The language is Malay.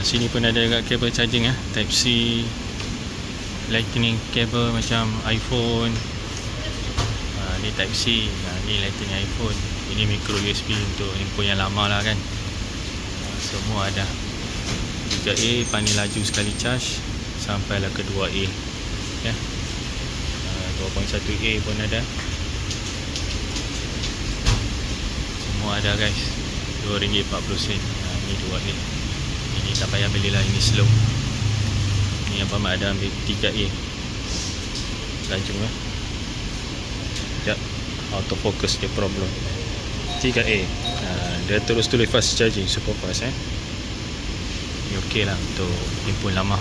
Sini pun ada dekat kabel charging Type C, lightning cable macam iPhone. Ni Type C, ni lightning iPhone. Ini micro USB untuk handphone yang lama lah kan. Semua ada. 3A panel laju sekali charge sampailah ke 2A ya. 2.1A pun ada. Semua ada guys. RM2.40. Ni 2A. Ini tak payah belilah, ini slow. Ni apa mak ada ambil 3A. Laju Sekejap, autofocus dia problem. 3A. Dia terus tulis fast charging, super fast Ni okey lah untuk handphone lama.